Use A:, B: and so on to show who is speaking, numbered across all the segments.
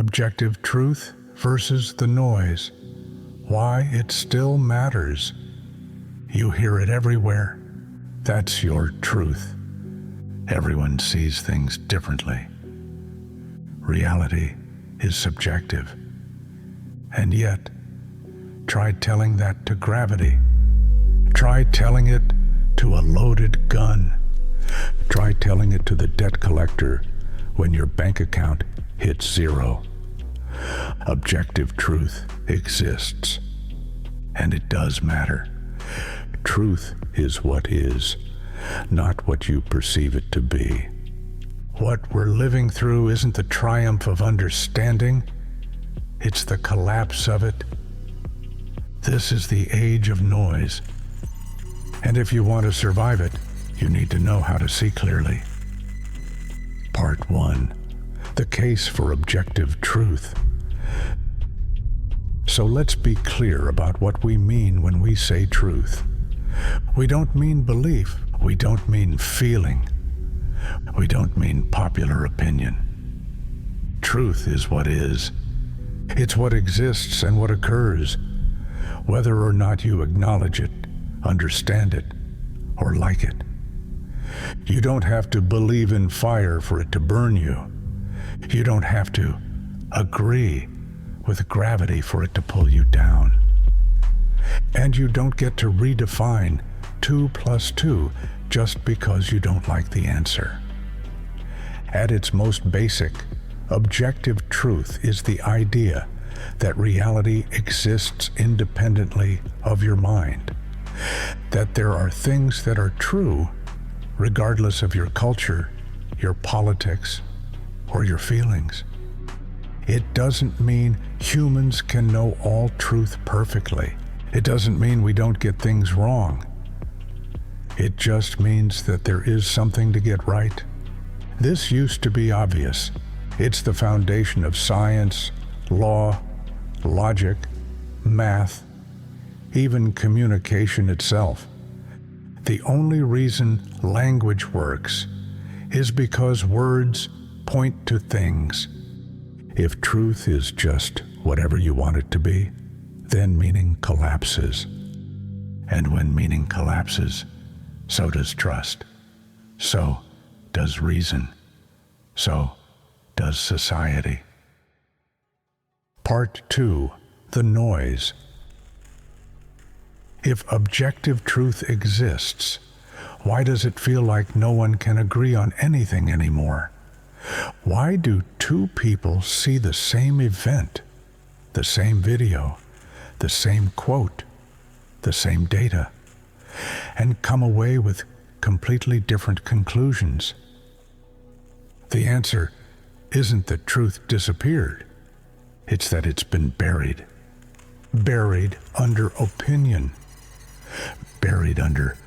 A: Objective truth versus the noise. Why it still matters. You hear it everywhere. That's your truth. Everyone sees things differently. Reality is subjective. And yet, try telling that to gravity. Try telling it to a loaded gun. Try telling it to the debt collector when your bank account hits zero. Objective truth exists, and it does matter. Truth is what is, not what you perceive it to be. What we're living through isn't the triumph of understanding, it's the collapse of it. This is the age of noise, and if you want to survive it, you need to know how to see clearly. Part 1. The case for objective truth. So let's be clear about what we mean when we say truth. We don't mean belief. We don't mean feeling. We don't mean popular opinion. Truth is what is. It's what exists and what occurs, whether or not you acknowledge it, understand it, or like it. You don't have to believe in fire for it to burn you. You don't have to agree with gravity for it to pull you down. And you don't get to redefine 2 + 2 just because you don't like the answer. At its most basic, objective truth is the idea that reality exists independently of your mind, that there are things that are true regardless of your culture, your politics, or your feelings. It doesn't mean humans can know all truth perfectly. It doesn't mean we don't get things wrong. It just means that there is something to get right. This used to be obvious. It's the foundation of science, law, logic, math, even communication itself. The only reason language works is because words point to things. If truth is just whatever you want it to be, then meaning collapses. And when meaning collapses, so does trust. So does reason. So does society. Part 2. The noise. If objective truth exists, why does it feel like no one can agree on anything anymore? Why do two people see the same event, the same video, the same quote, the same data, and come away with completely different conclusions? The answer isn't that truth disappeared. It's that it's been buried. Buried under opinion. Buried under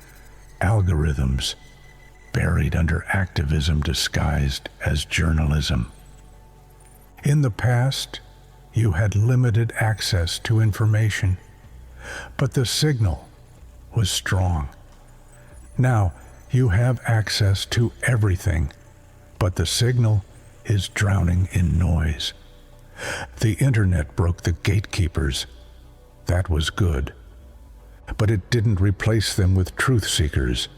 A: algorithms. Buried under activism disguised as journalism. In the past, you had limited access to information, but the signal was strong. Now, you have access to everything, but the signal is drowning in noise. The internet broke the gatekeepers. That was good. But it didn't replace them with truth seekers.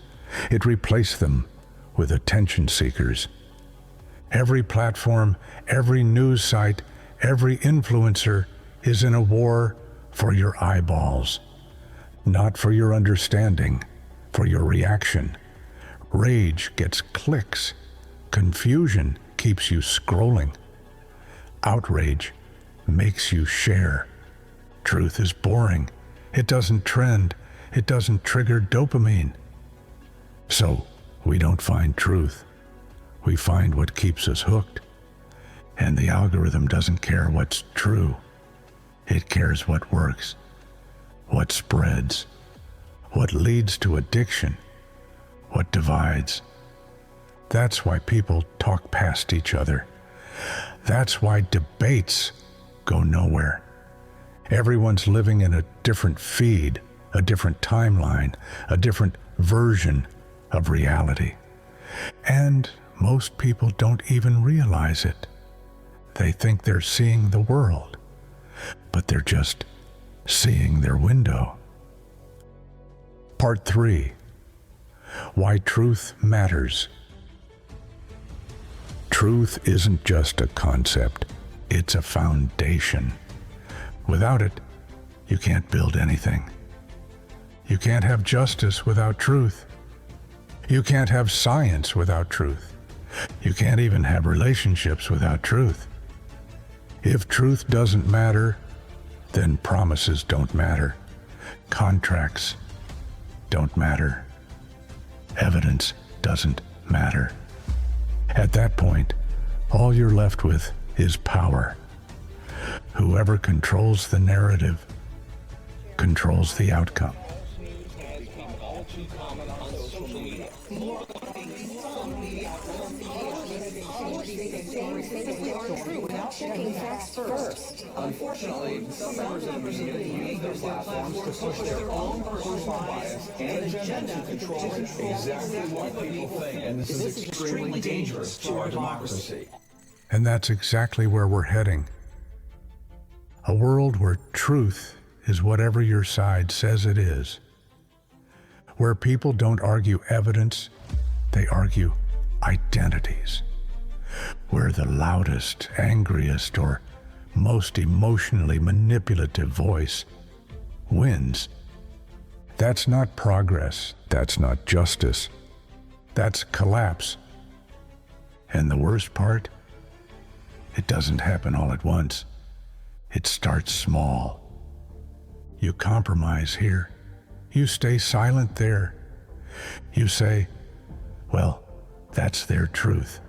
A: It replaced them with attention seekers. Every platform, every news site, every influencer is in a war for your eyeballs, not for your understanding, for your reaction. Rage gets clicks. Confusion keeps you scrolling. Outrage makes you share. Truth is boring. It doesn't trend. It doesn't trigger dopamine. So we don't find truth. We find what keeps us hooked. And the algorithm doesn't care what's true. It cares what works, what spreads, what leads to addiction, what divides. That's why people talk past each other. That's why debates go nowhere. Everyone's living in a different feed, a different timeline, a different version of reality. And most people don't even realize it. They think they're seeing the world, but they're just seeing their window. Part 3. Why truth matters. Truth isn't just a concept, it's a foundation. Without it, you can't build anything. You can't have justice without truth. You can't have science without truth. You can't even have relationships without truth. If truth doesn't matter, then promises don't matter. Contracts don't matter. Evidence doesn't matter. At that point, all you're left with is power. Whoever controls the narrative controls the outcome.
B: Checking facts first.
C: Unfortunately, some members of the media use their platforms to push their own personal bias and agenda to control exactly what people think. And this is extremely dangerous to our democracy.
A: And that's exactly where we're heading. A world where truth is whatever your side says it is. Where people don't argue evidence, they argue identities. Where the loudest, angriest, or most emotionally manipulative voice wins. That's not progress. That's not justice. That's collapse. And the worst part? It doesn't happen all at once. It starts small. You compromise here. You stay silent there. You say, well, that's their truth.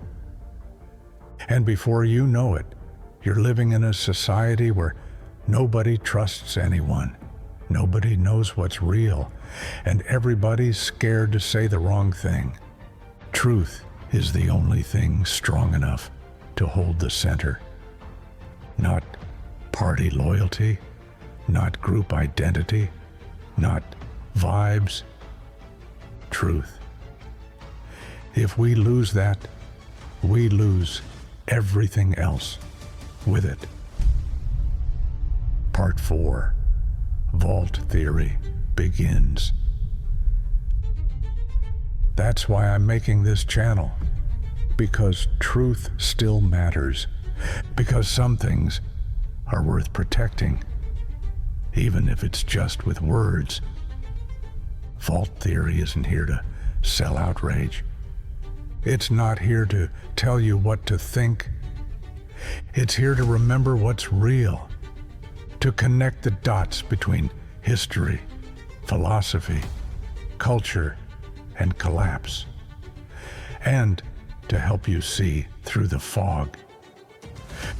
A: And before you know it, you're living in a society where nobody trusts anyone. Nobody knows what's real, and everybody's scared to say the wrong thing. Truth is the only thing strong enough to hold the center. Not party loyalty, not group identity, not vibes. Truth. If we lose that, we lose everything else with it. Part 4. Vault Theory begins. That's why I'm making this channel. Because truth still matters. Because some things are worth protecting, even if it's just with words. Vault Theory isn't here to sell outrage. It's not here to tell you what to think. It's here to remember what's real, to connect the dots between history, philosophy, culture, and collapse, and to help you see through the fog.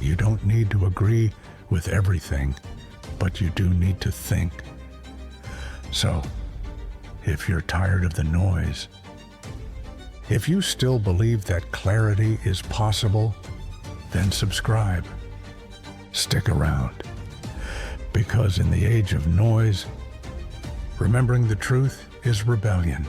A: You don't need to agree with everything, but you do need to think. So, if you're tired of the noise, if you still believe that clarity is possible, then subscribe. Stick around. Because in the age of noise, remembering the truth is rebellion.